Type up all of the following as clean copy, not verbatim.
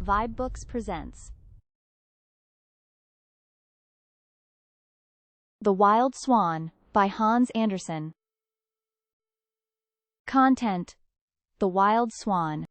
vibeBooks presents The Wild Swan by Hans Andersen. Content: The Wild Swan.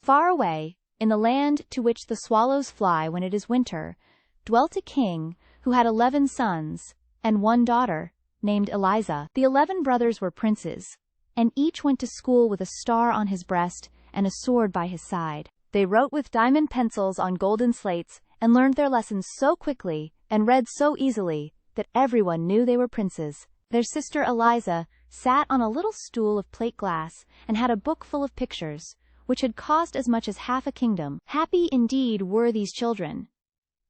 Far away, in the land to which the swallows fly when it is winter, dwelt a king who had 11 sons and 1 daughter, named Elisa. The 11 brothers were princes, and each went to school with a star on his breast and a sword by his side. They wrote with diamond pencils on golden slates and learned their lessons so quickly and read so easily that everyone knew they were princes. Their sister Elisa sat on a little stool of plate glass and had a book full of pictures, which had cost as much as half a kingdom. Happy indeed were these children.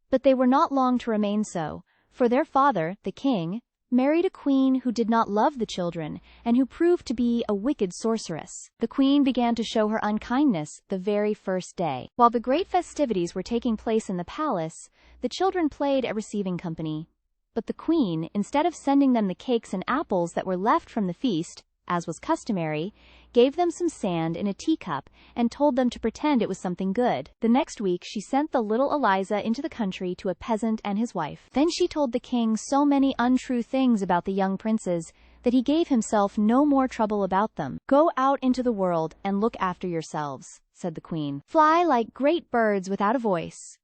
But they were not long to remain so, for their father, the king, married a queen who did not love the children and who proved to be a wicked sorceress. The queen began to show her unkindness the very first day. While the great festivities were taking place in the palace, the children played at receiving company. But the queen, instead of sending them the cakes and apples that were left from the feast, as was customary, gave them some sand in a teacup and told them to pretend it was something good. The next week she sent the little Elisa into the country to a peasant and his wife. Then she told the king so many untrue things about the young princes that he gave himself no more trouble about them. "Go out into the world and look after yourselves," said the queen. "Fly like great birds without a voice."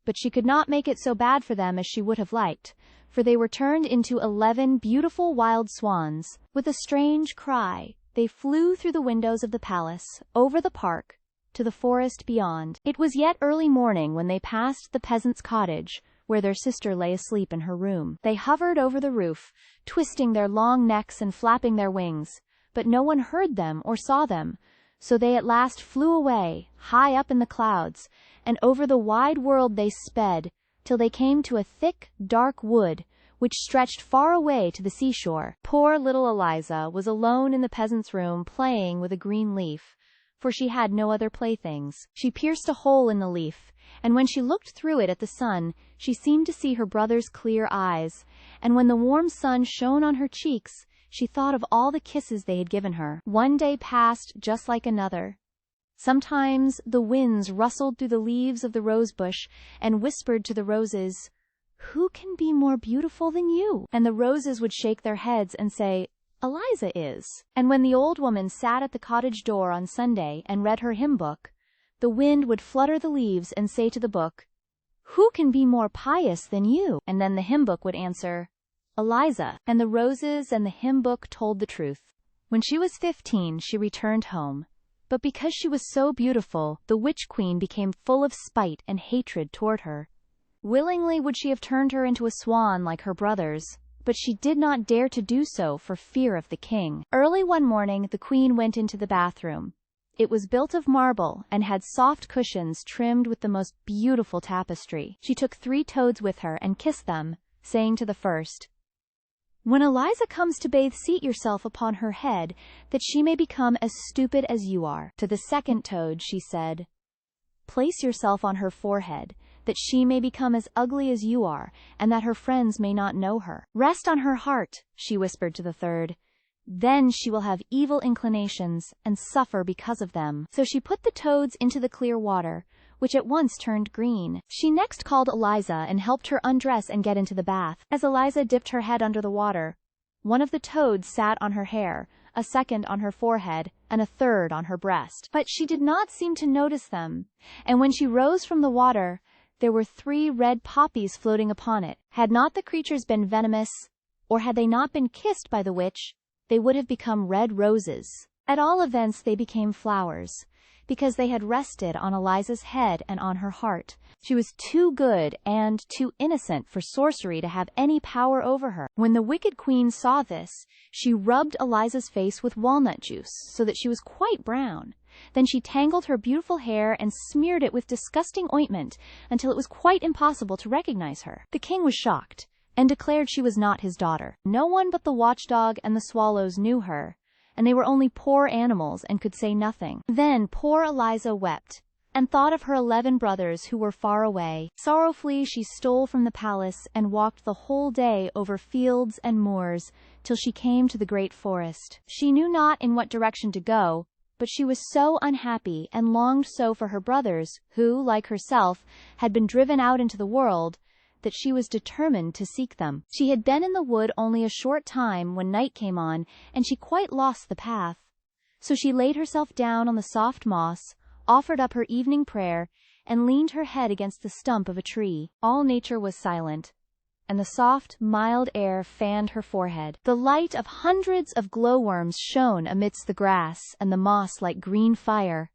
But she could not make it so bad for them as she would have liked, for they were turned into 11 beautiful wild swans. With a strange cry, they flew through the windows of the palace, over the park, to the forest beyond. It was yet early morning when they passed the peasant's cottage, where their sister lay asleep in her room. They hovered over the roof, twisting their long necks and flapping their wings, but no one heard them or saw them, so they at last flew away, high up in the clouds, and over the wide world they sped, till they came to a thick, dark wood, which stretched far away to the seashore. Poor little Elisa was alone in the peasant's room playing with a green leaf, for she had no other playthings. She pierced a hole in the leaf, and when she looked through it at the sun, she seemed to see her brother's clear eyes, and when the warm sun shone on her cheeks, she thought of all the kisses they had given her. One day passed just like another. Sometimes the winds rustled through the leaves of the rosebush and whispered to the roses, "Who can be more beautiful than you?" And the roses would shake their heads and say, "Elisa is." And when the old woman sat at the cottage door on Sunday and read her hymn book, the wind would flutter the leaves and say to the book, "Who can be more pious than you?" And then the hymn book would answer, "Elisa." And the roses and the hymn book told the truth. When she was 15, she returned home. But because she was so beautiful, the witch queen became full of spite and hatred toward her. Willingly would she have turned her into a swan like her brothers, but she did not dare to do so for fear of the king. Early one morning the queen went into the bathroom. It was built of marble and had soft cushions trimmed with the most beautiful tapestry. She took 3 toads with her and kissed them, saying to the first, "When Elisa comes to bathe, seat yourself upon her head, that she may become as stupid as you are." To the second toad she said, "Place yourself on her forehead, that she may become as ugly as you are, and that her friends may not know her. Rest on her heart," she whispered to the third. "Then she will have evil inclinations and suffer because of them." So she put the toads into the clear water, which at once turned green. She next called Elisa and helped her undress and get into the bath. As Elisa dipped her head under the water, one of the toads sat on her hair, a second on her forehead, and a third on her breast. But she did not seem to notice them, and when she rose from the water, there were 3 red poppies floating upon it. Had not the creatures been venomous, or had they not been kissed by the witch, they would have become red roses. At all events they became flowers, because they had rested on Elisa's head and on her heart. She was too good and too innocent for sorcery to have any power over her. When the wicked queen saw this, she rubbed Elisa's face with walnut juice so that she was quite brown. Then she tangled her beautiful hair and smeared it with disgusting ointment until it was quite impossible to recognize her. The king was shocked and declared she was not his daughter. No one but the watchdog and the swallows knew her, and they were only poor animals and could say nothing. Then poor Elisa wept, and thought of her 11 brothers who were far away. Sorrowfully she stole from the palace and walked the whole day over fields and moors, till she came to the great forest. She knew not in what direction to go, but she was so unhappy and longed so for her brothers, who, like herself, had been driven out into the world, that she was determined to seek them. She had been in the wood only a short time when night came on, and she quite lost the path. So she laid herself down on the soft moss, offered up her evening prayer, and leaned her head against the stump of a tree. All nature was silent, and the soft, mild air fanned her forehead. The light of hundreds of glowworms shone amidst the grass and the moss like green fire,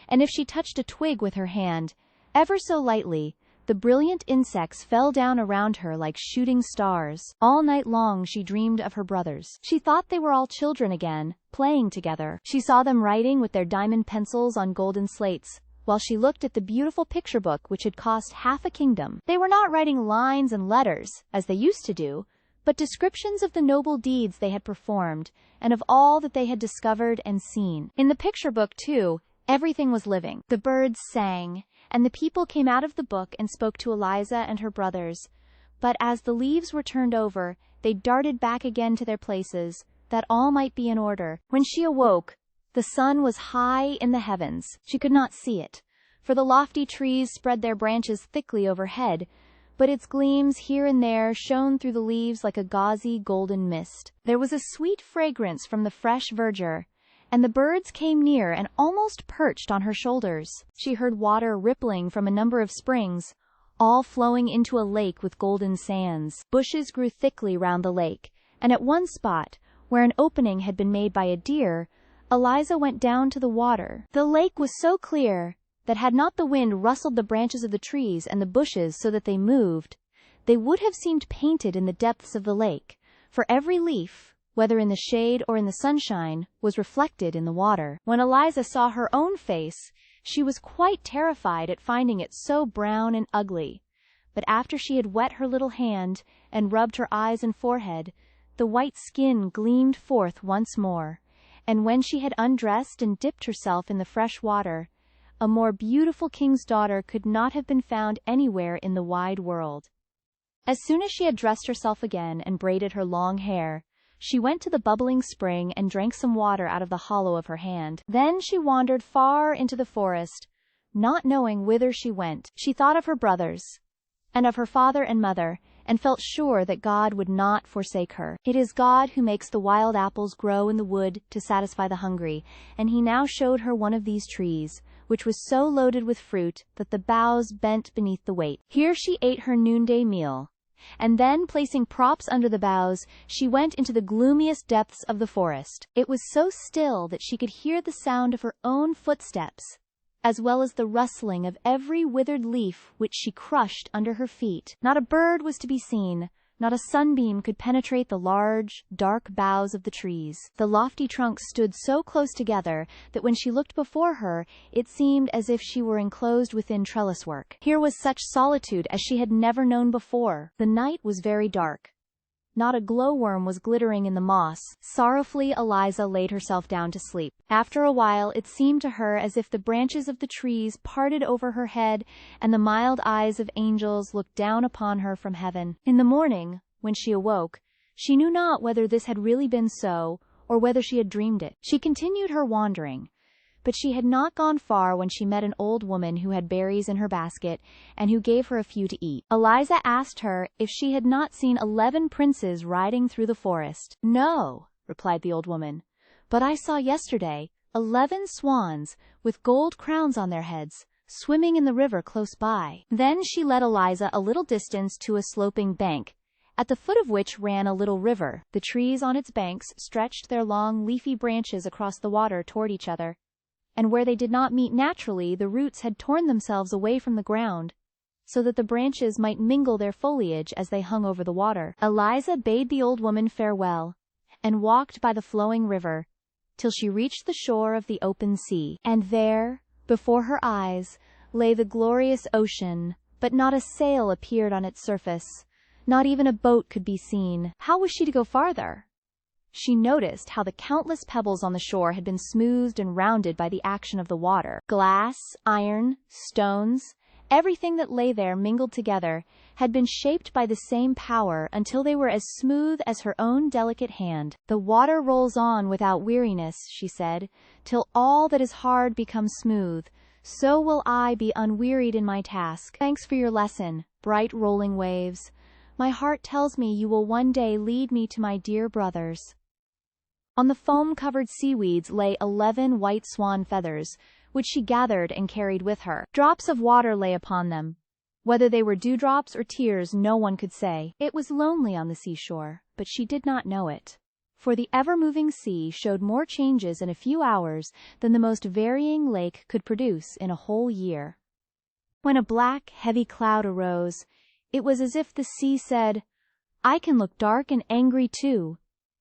and if she touched a twig with her hand, ever so lightly, the brilliant insects fell down around her like shooting stars. All night long she dreamed of her brothers. She thought they were all children again, playing together. She saw them writing with their diamond pencils on golden slates, while she looked at the beautiful picture book which had cost half a kingdom. They were not writing lines and letters, as they used to do, but descriptions of the noble deeds they had performed, and of all that they had discovered and seen. In the picture book, too, everything was living. The birds sang, and the people came out of the book and spoke to Eliza and her brothers. But as the leaves were turned over, they darted back again to their places, that all might be in order. When she awoke, the sun was high in the heavens. She could not see it, for the lofty trees spread their branches thickly overhead, but its gleams here and there shone through the leaves like a gauzy golden mist. There was a sweet fragrance from the fresh verdure, and the birds came near and almost perched on her shoulders. She heard water rippling from a number of springs, all flowing into a lake with golden sands. Bushes grew thickly round the lake, and at one spot, where an opening had been made by a deer, Eliza went down to the water. The lake was so clear that had not the wind rustled the branches of the trees and the bushes so that they moved, they would have seemed painted in the depths of the lake, for every leaf, whether in the shade or in the sunshine, was reflected in the water. When Eliza saw her own face, she was quite terrified at finding it so brown and ugly, but after she had wet her little hand and rubbed her eyes and forehead, the white skin gleamed forth once more, and when she had undressed and dipped herself in the fresh water, a more beautiful king's daughter could not have been found anywhere in the wide world. As soon as she had dressed herself again and braided her long hair, she went to the bubbling spring and drank some water out of the hollow of her hand. Then she wandered far into the forest, not knowing whither she went. She thought of her brothers, and of her father and mother, and felt sure that God would not forsake her. It is God who makes the wild apples grow in the wood to satisfy the hungry, and he now showed her one of these trees, which was so loaded with fruit that the boughs bent beneath the weight. Here she ate her noonday meal, and then, placing props under the boughs, she went into the gloomiest depths of the forest. It was so still that she could hear the sound of her own footsteps, as well as the rustling of every withered leaf which she crushed under her feet. Not a bird was to be seen, not a sunbeam could penetrate the large, dark boughs of the trees. The lofty trunks stood so close together that when she looked before her, it seemed as if she were enclosed within trellis work. Here was such solitude as she had never known before. The night was very dark. Not a glowworm was glittering in the moss. Sorrowfully Eliza laid herself down to sleep. After a while it seemed to her as if the branches of the trees parted over her head and the mild eyes of angels looked down upon her from heaven. In the morning, when she awoke, she knew not whether this had really been so, or whether she had dreamed it. She continued her wandering, but she had not gone far when she met an old woman who had berries in her basket, and who gave her a few to eat. Eliza asked her if she had not seen 11 princes riding through the forest. "No," replied the old woman, "but I saw yesterday 11 swans, with gold crowns on their heads, swimming in the river close by." Then she led Eliza a little distance to a sloping bank, at the foot of which ran a little river. The trees on its banks stretched their long leafy branches across the water toward each other, and where they did not meet naturally the roots had torn themselves away from the ground, so that the branches might mingle their foliage as they hung over the water. Eliza bade the old woman farewell, and walked by the flowing river, till she reached the shore of the open sea. And there, before her eyes, lay the glorious ocean, but not a sail appeared on its surface, not even a boat could be seen. How was she to go farther? She noticed how the countless pebbles on the shore had been smoothed and rounded by the action of the water. Glass, iron, stones, Everything that lay there mingled together, had been shaped by the same power until they were as smooth as her own delicate hand. The water rolls on without weariness, she said, till all that is hard becomes smooth. So will I be unwearied in my task. Thanks for your lesson, bright rolling waves. My heart tells me you will one day lead me to my dear brothers. On the foam-covered seaweeds lay 11 white swan feathers, which she gathered and carried with her. Drops of water lay upon them. Whether they were dewdrops or tears no one could say. It was lonely on the seashore, but she did not know it. For the ever-moving sea showed more changes in a few hours than the most varying lake could produce in a whole year. When a black, heavy cloud arose, it was as if the sea said, "I can look dark and angry too."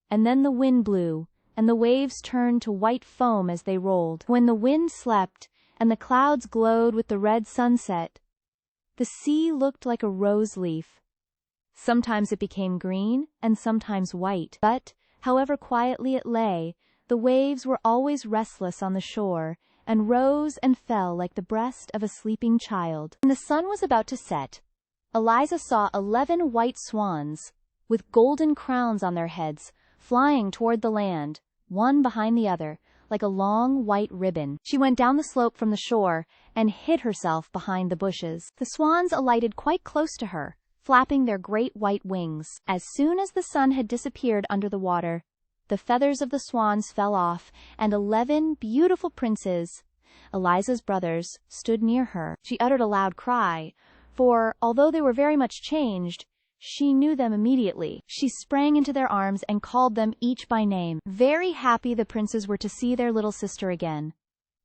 And then the wind blew, and the waves turned to white foam as they rolled. When the wind slept, and the clouds glowed with the red sunset, the sea looked like a rose leaf. Sometimes it became green, and sometimes white. But, however quietly it lay, the waves were always restless on the shore, and rose and fell like the breast of a sleeping child. When the sun was about to set, Eliza saw 11 white swans, with golden crowns on their heads, flying toward the land, one behind the other, like a long white ribbon. She went down the slope from the shore, and hid herself behind the bushes. The swans alighted quite close to her, flapping their great white wings. As soon as the sun had disappeared under the water, the feathers of the swans fell off, and 11 beautiful princes, Eliza's brothers, stood near her. She uttered a loud cry, for, although they were very much changed, she knew them immediately. She sprang into their arms and called them each by name. Very happy the princes were to see their little sister again.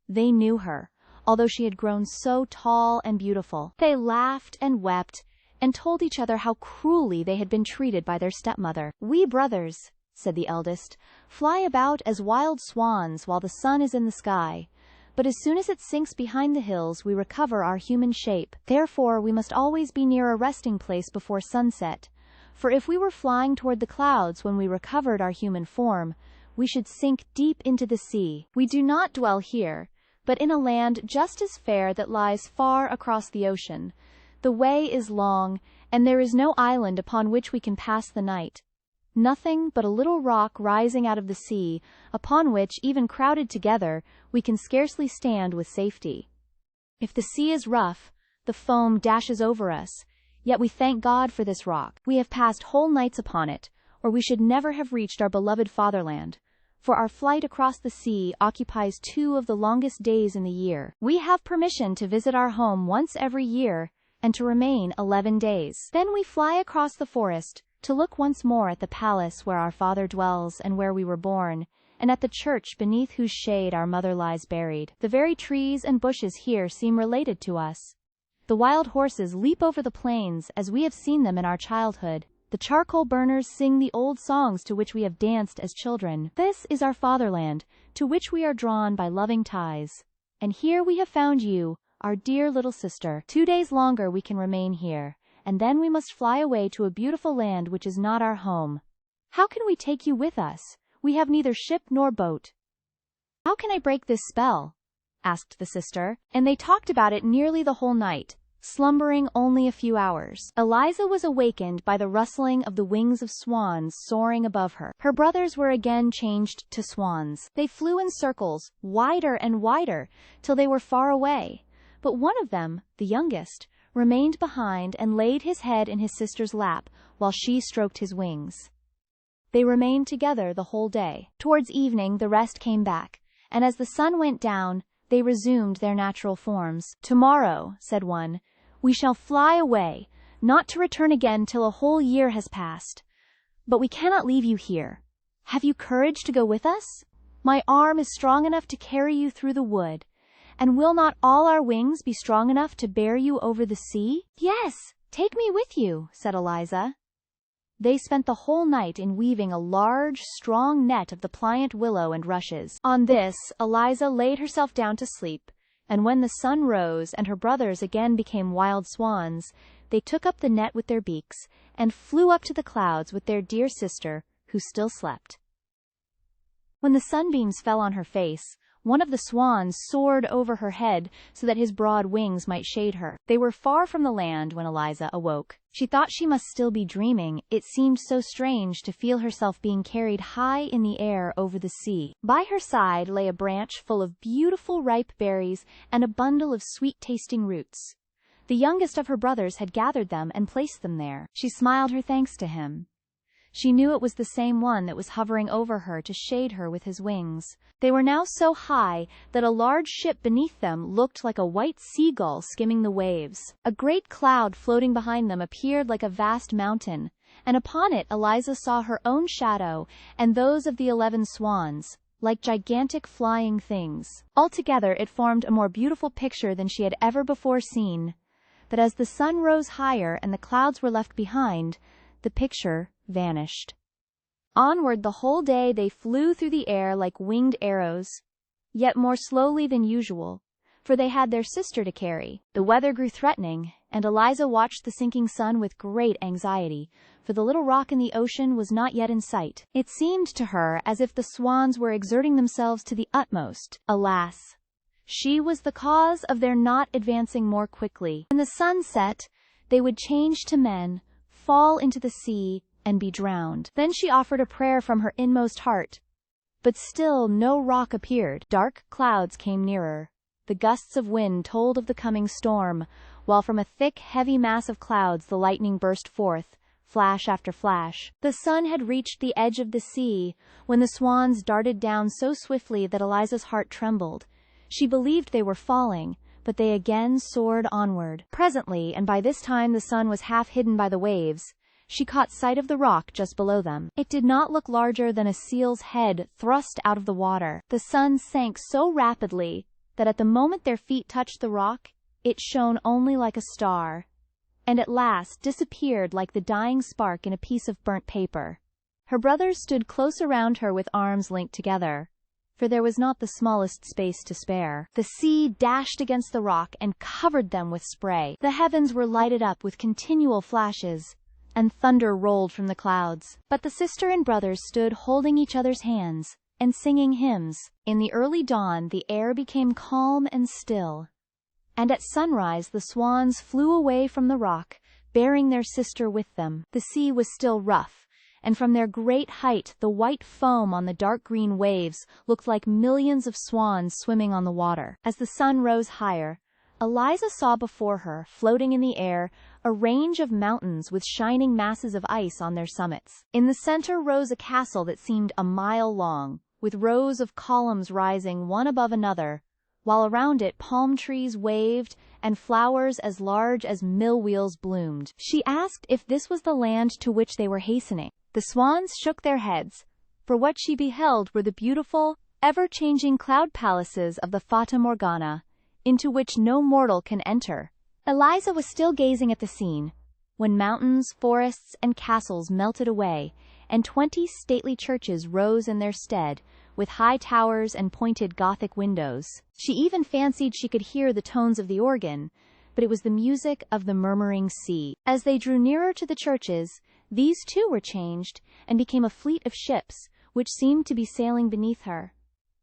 They knew her, although she had grown so tall and beautiful. They laughed and wept, and told each other how cruelly they had been treated by their stepmother. "We brothers," said the eldest, "fly about as wild swans while the sun is in the sky. But as soon as it sinks behind the hills we recover our human shape. Therefore we must always be near a resting place before sunset, for if we were flying toward the clouds when we recovered our human form, we should sink deep into the sea. We do not dwell here, but in a land just as fair that lies far across the ocean. The way is long, and there is no island upon which we can pass the night. Nothing but a little rock rising out of the sea, upon which, even crowded together, we can scarcely stand with safety. If the sea is rough, the foam dashes over us, yet we thank God for this rock. We have passed whole nights upon it, or we should never have reached our beloved fatherland, for our flight across the sea occupies 2 of the longest days in the year. We have permission to visit our home once every year, and to remain 11 days. Then we fly across the forest, to look once more at the palace where our father dwells and where we were born, and at the church beneath whose shade our mother lies buried. The very trees and bushes here seem related to us. The wild horses leap over the plains as we have seen them in our childhood. The charcoal burners sing the old songs to which we have danced as children. This is our fatherland, to which we are drawn by loving ties. And here we have found you, our dear little sister. 2 days longer we can remain here, and then we must fly away to a beautiful land which is not our home. How can we take you with us? We have neither ship nor boat." "How can I break this spell?" asked the sister, and they talked about it nearly the whole night, slumbering only a few hours. Eliza was awakened by the rustling of the wings of swans soaring above her. Her brothers were again changed to swans. They flew in circles, wider and wider, till they were far away. But one of them, the youngest, remained behind and laid his head in his sister's lap while she stroked his wings. They remained together the whole day. Towards evening the rest came back, and as the sun went down, they resumed their natural forms. "Tomorrow," said one, "we shall fly away, not to return again till a whole year has passed. But we cannot leave you here. Have you courage to go with us? My arm is strong enough to carry you through the wood. And will not all our wings be strong enough to bear you over the sea?" "Yes, take me with you," said Eliza. They spent the whole night in weaving a large, strong net of the pliant willow and rushes. On this, Eliza laid herself down to sleep, and when the sun rose and her brothers again became wild swans, they took up the net with their beaks, and flew up to the clouds with their dear sister, who still slept. When the sunbeams fell on her face, One of the swans soared over her head so that his broad wings might shade her. They were far from the land when Eliza awoke. She thought she must still be dreaming. It seemed so strange to feel herself being carried high in the air over the sea. By her side lay a branch full of beautiful ripe berries and a bundle of sweet-tasting roots. The youngest of her brothers had gathered them and placed them there. She smiled her thanks to him. She knew it was the same one that was hovering over her to shade her with his wings. They were now so high that a large ship beneath them looked like a white seagull skimming the waves. A great cloud floating behind them appeared like a vast mountain, and upon it Eliza saw her own shadow and those of the 11 swans, like gigantic flying things. Altogether it formed a more beautiful picture than she had ever before seen. But as the sun rose higher and the clouds were left behind, the picture vanished. Onward the whole day they flew through the air like winged arrows, yet more slowly than usual, for they had their sister to carry. The weather grew threatening, and Eliza watched the sinking sun with great anxiety, for the little rock in the ocean was not yet in sight. It seemed to her as if the swans were exerting themselves to the utmost. Alas! She was the cause of their not advancing more quickly. When the sun set, they would change to men, fall into the sea, and be drowned. Then she offered a prayer from her inmost heart. But still no rock appeared. Dark clouds came nearer. The gusts of wind told of the coming storm, while from a thick, heavy mass of clouds the lightning burst forth, flash after flash. The sun had reached the edge of the sea, when the swans darted down so swiftly that Eliza's heart trembled. She believed they were falling, but they again soared onward. Presently, and by this time the sun was half hidden by the waves, she caught sight of the rock just below them. It did not look larger than a seal's head thrust out of the water. The sun sank so rapidly that at the moment their feet touched the rock, it shone only like a star, and at last disappeared like the dying spark in a piece of burnt paper. Her brothers stood close around her with arms linked together, for there was not the smallest space to spare. The sea dashed against the rock and covered them with spray. The heavens were lighted up with continual flashes, and thunder rolled from the clouds. But the sister and brothers stood holding each other's hands and singing hymns. In the early dawn the air became calm and still, and at sunrise the swans flew away from the rock, bearing their sister with them. The sea was still rough, and from their great height the white foam on the dark green waves looked like millions of swans swimming on the water. As the sun rose higher, Eliza saw before her, floating in the air, a range of mountains with shining masses of ice on their summits. In the center rose a castle that seemed a mile long, with rows of columns rising one above another, while around it palm trees waved and flowers as large as mill wheels bloomed. She asked if this was the land to which they were hastening. The swans shook their heads, for what she beheld were the beautiful, ever-changing cloud palaces of the Fata Morgana, into which no mortal can enter. Eliza was still gazing at the scene, when mountains, forests, and castles melted away, and 20 stately churches rose in their stead, with high towers and pointed Gothic windows. She even fancied she could hear the tones of the organ, but it was the music of the murmuring sea. As they drew nearer to the churches, these too were changed, and became a fleet of ships, which seemed to be sailing beneath her.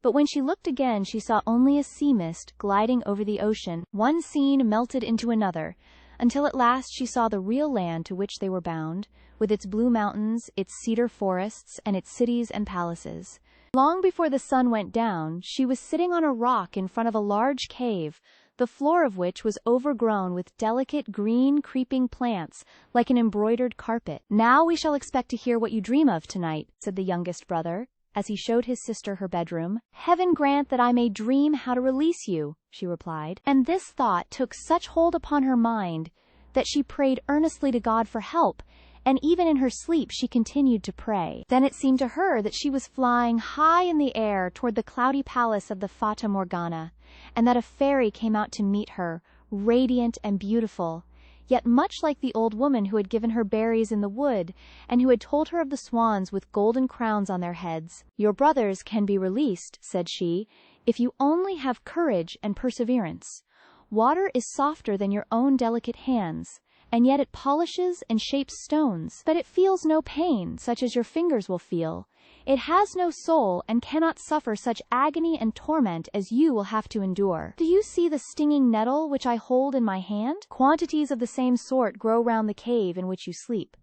But when she looked again she saw only a sea mist gliding over the ocean. One scene melted into another, until at last she saw the real land to which they were bound, with its blue mountains, its cedar forests, and its cities and palaces. Long before the sun went down, she was sitting on a rock in front of a large cave, the floor of which was overgrown with delicate green creeping plants, like an embroidered carpet. "Now we shall expect to hear what you dream of tonight," said the youngest brother, as he showed his sister her bedroom. "Heaven grant that I may dream how to release you," she replied. And this thought took such hold upon her mind that she prayed earnestly to God for help, and even in her sleep she continued to pray. Then it seemed to her that she was flying high in the air toward the cloudy palace of the Fata Morgana, and that a fairy came out to meet her, radiant and beautiful, yet much like the old woman who had given her berries in the wood, and who had told her of the swans with golden crowns on their heads. "Your brothers can be released," said she, "if you only have courage and perseverance. Water is softer than your own delicate hands, and yet it polishes and shapes stones, but it feels no pain, such as your fingers will feel. It has no soul and cannot suffer such agony and torment as you will have to endure. Do you see the stinging nettle which I hold in my hand? Quantities of the same sort grow round the cave in which you sleep,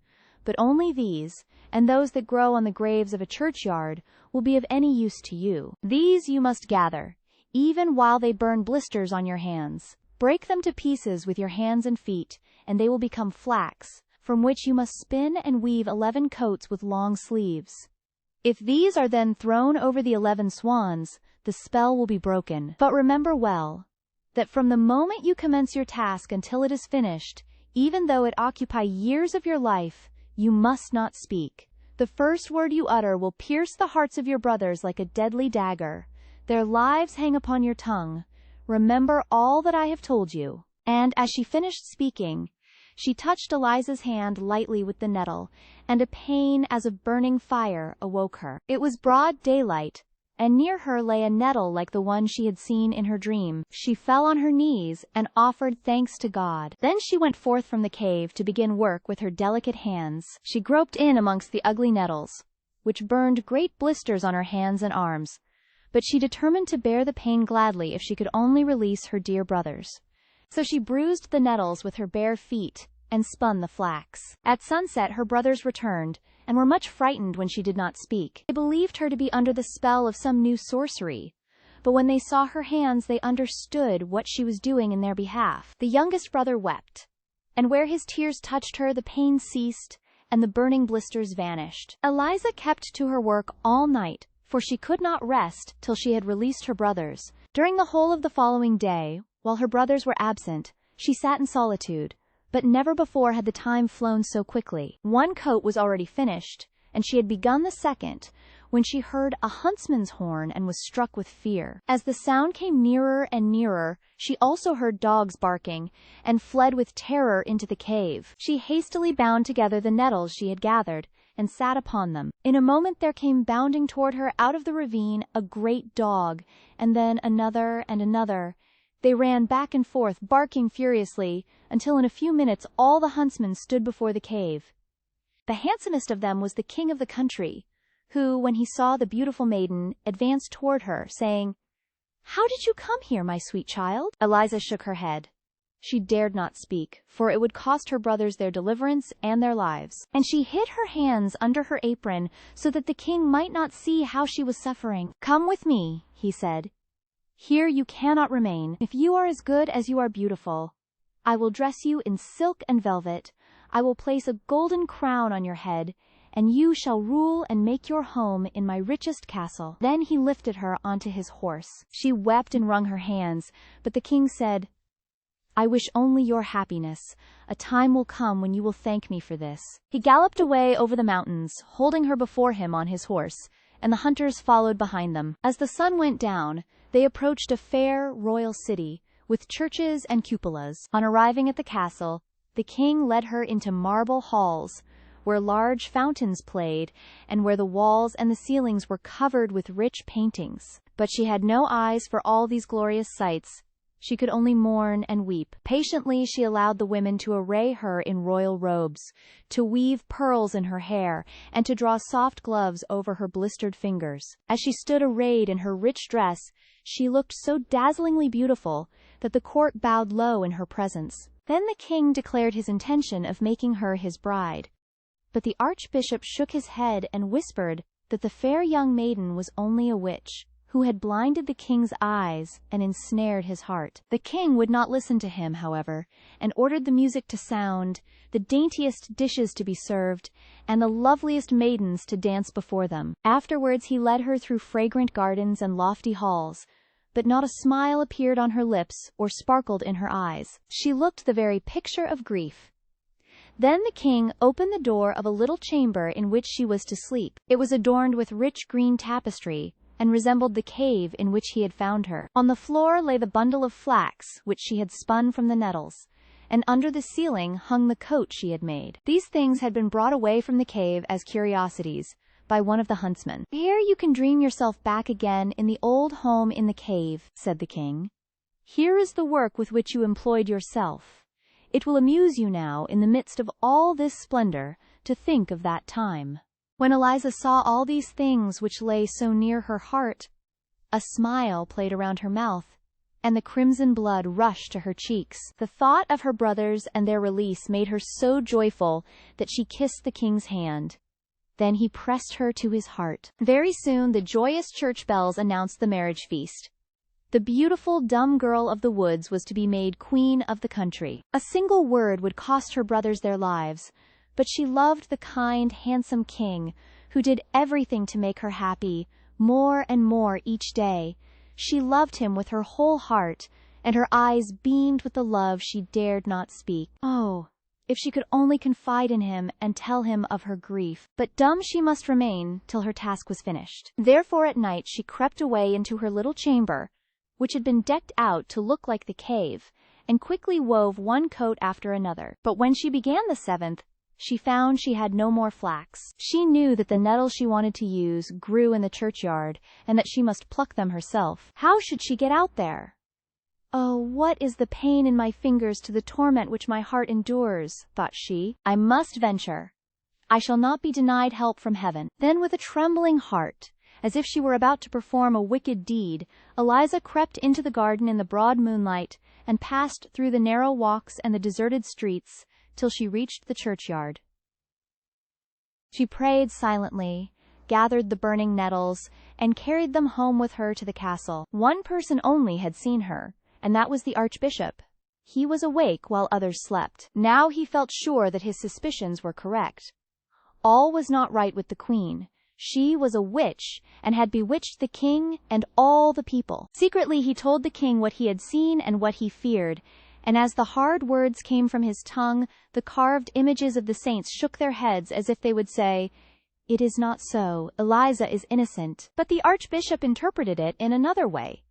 but only these, and those that grow on the graves of a churchyard, will be of any use to you. These you must gather, even while they burn blisters on your hands. Break them to pieces with your hands and feet, and they will become flax, from which you must spin and weave 11 coats with long sleeves. If these are then thrown over the 11 swans, the spell will be broken. But remember well, that from the moment you commence your task until it is finished, even though it occupy years of your life, you must not speak. The first word you utter will pierce the hearts of your brothers like a deadly dagger. Their lives hang upon your tongue. Remember all that I have told you. And as she finished speaking, she touched Eliza's hand lightly with the nettle, and a pain as of burning fire awoke her. It was broad daylight, and near her lay a nettle like the one she had seen in her dream. She fell on her knees and offered thanks to God. Then she went forth from the cave to begin work with her delicate hands. She groped in amongst the ugly nettles, which burned great blisters on her hands and arms, but she determined to bear the pain gladly if she could only release her dear brothers. So she bruised the nettles with her bare feet and spun the flax. At sunset her brothers returned, and were much frightened when she did not speak. They believed her to be under the spell of some new sorcery, but when they saw her hands they understood what she was doing in their behalf. The youngest brother wept, and where his tears touched her the pain ceased, and the burning blisters vanished. Eliza kept to her work all night, for she could not rest till she had released her brothers. During the whole of the following day, while her brothers were absent, she sat in solitude, but never before had the time flown so quickly. 1 coat was already finished, and she had begun the second, when she heard a huntsman's horn and was struck with fear. As the sound came nearer and nearer, she also heard dogs barking, and fled with terror into the cave. She hastily bound together the nettles she had gathered, and sat upon them. In a moment there came bounding toward her out of the ravine a great dog, and then another and another. They ran back and forth, barking furiously, until in a few minutes all the huntsmen stood before the cave. The handsomest of them was the king of the country, who, when he saw the beautiful maiden, advanced toward her, saying, "How did you come here, my sweet child?" Eliza shook her head. She dared not speak, for it would cost her brothers their deliverance and their lives. And she hid her hands under her apron, so that the king might not see how she was suffering. "Come with me," he said. "Here you cannot remain. If you are as good as you are beautiful, I will dress you in silk and velvet. I will place a golden crown on your head, and you shall rule and make your home in my richest castle." Then he lifted her onto his horse. She wept and wrung her hands, but the king said, "I wish only your happiness. A time will come when you will thank me for this." He galloped away over the mountains, holding her before him on his horse, and the hunters followed behind them. As the sun went down, they approached a fair, royal city, with churches and cupolas. On arriving at the castle, the king led her into marble halls, where large fountains played, and where the walls and the ceilings were covered with rich paintings. But she had no eyes for all these glorious sights. She could only mourn and weep. Patiently she allowed the women to array her in royal robes, to weave pearls in her hair, and to draw soft gloves over her blistered fingers. As she stood arrayed in her rich dress, she looked so dazzlingly beautiful that the court bowed low in her presence. Then the king declared his intention of making her his bride. But the archbishop shook his head and whispered that the fair young maiden was only a witch, who had blinded the king's eyes and ensnared his heart. The king would not listen to him, however, and ordered the music to sound, the daintiest dishes to be served, and the loveliest maidens to dance before them. Afterwards he led her through fragrant gardens and lofty halls, but not a smile appeared on her lips or sparkled in her eyes. She looked the very picture of grief. Then the king opened the door of a little chamber in which she was to sleep. It was adorned with rich green tapestry, and resembled the cave in which he had found her. On the floor lay the bundle of flax which she had spun from the nettles, and under the ceiling hung the coat she had made. These things had been brought away from the cave as curiosities by one of the huntsmen. "Here you can dream yourself back again in the old home in the cave," said the king. "Here is the work with which you employed yourself. It will amuse you now, in the midst of all this splendor, to think of that time." When Eliza saw all these things which lay so near her heart, a smile played around her mouth, and the crimson blood rushed to her cheeks. The thought of her brothers and their release made her so joyful that she kissed the king's hand. Then he pressed her to his heart. Very soon the joyous church bells announced the marriage feast. The beautiful dumb girl of the woods was to be made queen of the country. A single word would cost her brothers their lives, but she loved the kind, handsome king, who did everything to make her happy, more and more each day. She loved him with her whole heart, and her eyes beamed with the love she dared not speak. Oh, if she could only confide in him and tell him of her grief. But dumb she must remain till her task was finished. Therefore at night she crept away into her little chamber, which had been decked out to look like the cave, and quickly wove one coat after another. But when she began the seventh, she found she had no more flax. She knew that the nettles she wanted to use grew in the churchyard, and that she must pluck them herself. How should she get out there? Oh, what is the pain in my fingers to the torment which my heart endures, thought she. I must venture. I shall not be denied help from heaven. Then with a trembling heart, as if she were about to perform a wicked deed, Eliza crept into the garden in the broad moonlight, and passed through the narrow walks and the deserted streets, till she reached the churchyard. She prayed silently, gathered the burning nettles, and carried them home with her to the castle. One person only had seen her, and that was the archbishop. He was awake while others slept. Now he felt sure that his suspicions were correct. All was not right with the queen. She was a witch, and had bewitched the king and all the people. Secretly he told the king what he had seen and what he feared, and as the hard words came from his tongue, the carved images of the saints shook their heads as if they would say, "It is not so, Eliza is innocent." But the archbishop interpreted it in another way.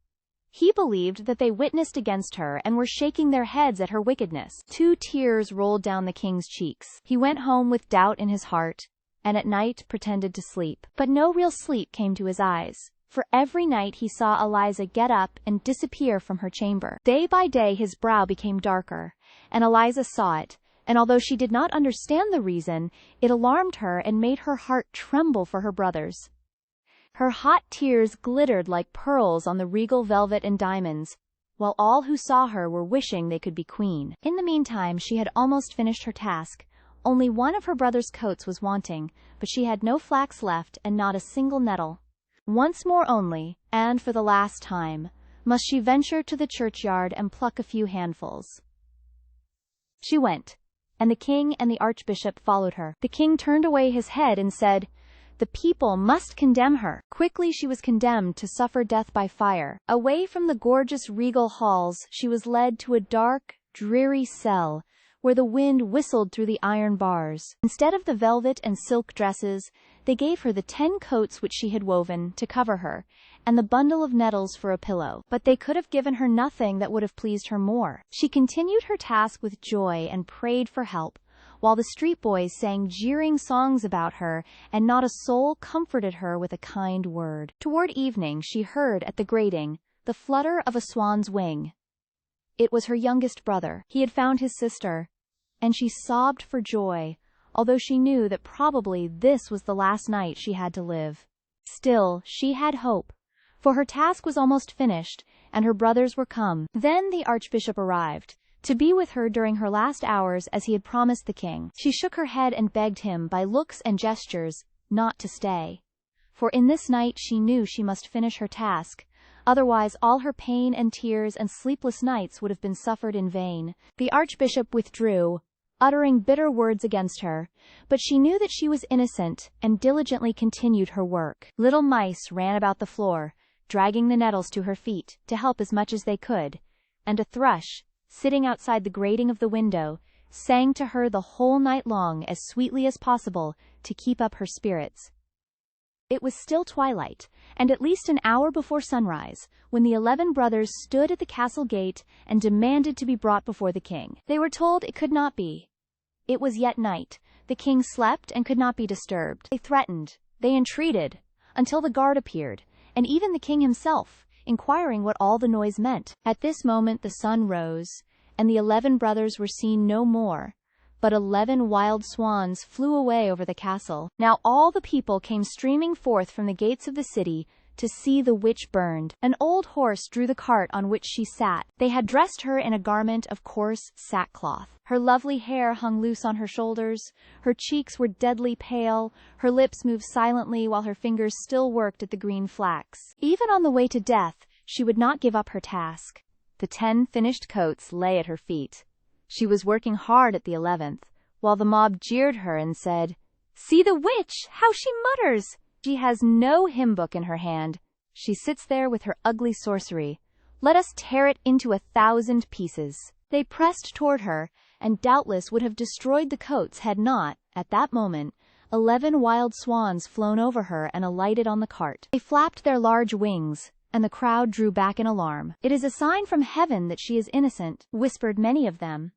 He believed that they witnessed against her and were shaking their heads at her wickedness. 2 tears rolled down the king's cheeks. He went home with doubt in his heart, and at night pretended to sleep. But no real sleep came to his eyes, for every night he saw Eliza get up and disappear from her chamber. Day by day his brow became darker, and Eliza saw it, and although she did not understand the reason, it alarmed her and made her heart tremble for her brothers. Her hot tears glittered like pearls on the regal velvet and diamonds, while all who saw her were wishing they could be queen. In the meantime she had almost finished her task. Only one of her brother's coats was wanting, but she had no flax left and not a single nettle. Once more only, and for the last time, must she venture to the churchyard and pluck a few handfuls. She went, and the king and the archbishop followed her. The king turned away his head and said, "The people must condemn her." Quickly she was condemned to suffer death by fire. Away from the gorgeous regal halls she was led to a dark, dreary cell, where the wind whistled through the iron bars. Instead of the velvet and silk dresses, they gave her the 10 coats which she had woven to cover her, and the bundle of nettles for a pillow. But they could have given her nothing that would have pleased her more. She continued her task with joy and prayed for help, while the street boys sang jeering songs about her, and not a soul comforted her with a kind word. Toward evening she heard at the grating the flutter of a swan's wing. It was her youngest brother. He had found his sister, and she sobbed for joy, although she knew that probably this was the last night she had to live. Still, she had hope, for her task was almost finished, and her brothers were come. Then the archbishop arrived, to be with her during her last hours as he had promised the king. She shook her head and begged him, by looks and gestures, not to stay. For in this night she knew she must finish her task, otherwise all her pain and tears and sleepless nights would have been suffered in vain. The archbishop withdrew, uttering bitter words against her, but she knew that she was innocent and diligently continued her work. Little mice ran about the floor, dragging the nettles to her feet, to help as much as they could, and a thrush, sitting outside the grating of the window, sang to her the whole night long as sweetly as possible to keep up her spirits. It was still twilight, and at least an hour before sunrise, when the 11 brothers stood at the castle gate and demanded to be brought before the king. They were told it could not be. It was yet night, the king slept and could not be disturbed. They threatened, they entreated, until the guard appeared, and even the king himself, inquiring what all the noise meant. At this moment the sun rose, and the 11 brothers were seen no more, but 11 wild swans flew away over the castle. Now all the people came streaming forth from the gates of the city to see the witch burned. An old horse drew the cart on which she sat. They had dressed her in a garment of coarse sackcloth. Her lovely hair hung loose on her shoulders, her cheeks were deadly pale, her lips moved silently while her fingers still worked at the green flax. Even on the way to death, she would not give up her task. The 10 finished coats lay at her feet. She was working hard at the 11th, while the mob jeered her and said, "See the witch, how she mutters! She has no hymn book in her hand. She sits there with her ugly sorcery. Let us tear it into 1,000 pieces." They pressed toward her, and doubtless would have destroyed the coats had not, at that moment, 11 wild swans flown over her and alighted on the cart. They flapped their large wings, and the crowd drew back in alarm. "It is a sign from heaven that she is innocent," whispered many of them.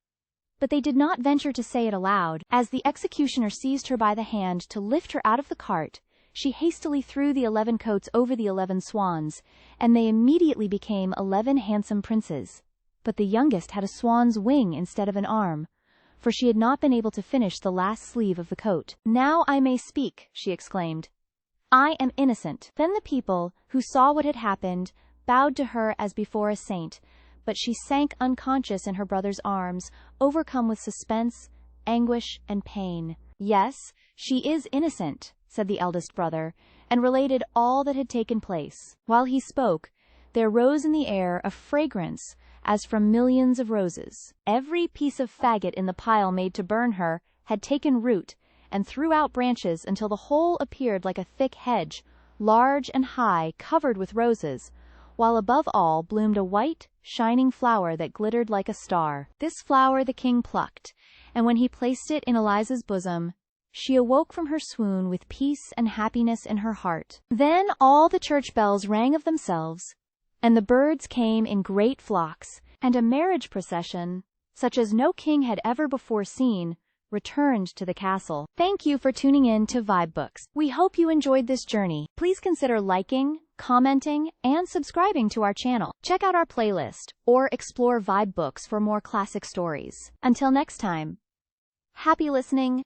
But they did not venture to say it aloud. As the executioner seized her by the hand to lift her out of the cart, she hastily threw the 11 coats over the 11 swans, and they immediately became 11 handsome princes. But the youngest had a swan's wing instead of an arm, for she had not been able to finish the last sleeve of the coat. "Now I may speak," she exclaimed. "I am innocent." Then the people, who saw what had happened, bowed to her as before a saint, but she sank unconscious in her brother's arms, overcome with suspense, anguish, and pain. "Yes, she is innocent," said the eldest brother, and related all that had taken place. While he spoke, there rose in the air a fragrance as from millions of roses. Every piece of faggot in the pile made to burn her had taken root and threw out branches until the whole appeared like a thick hedge, large and high, covered with roses, while above all bloomed a white, shining flower that glittered like a star. This flower the king plucked, and when he placed it in Eliza's bosom, she awoke from her swoon with peace and happiness in her heart. Then all the church bells rang of themselves, and the birds came in great flocks, and a marriage procession, such as no king had ever before seen, returned to the castle. Thank you for tuning in to vibeBooks. We hope you enjoyed this journey. Please consider liking, commenting, and subscribing to our channel. Check out our playlist, or explore vibeBooks for more classic stories. Until next time, happy listening,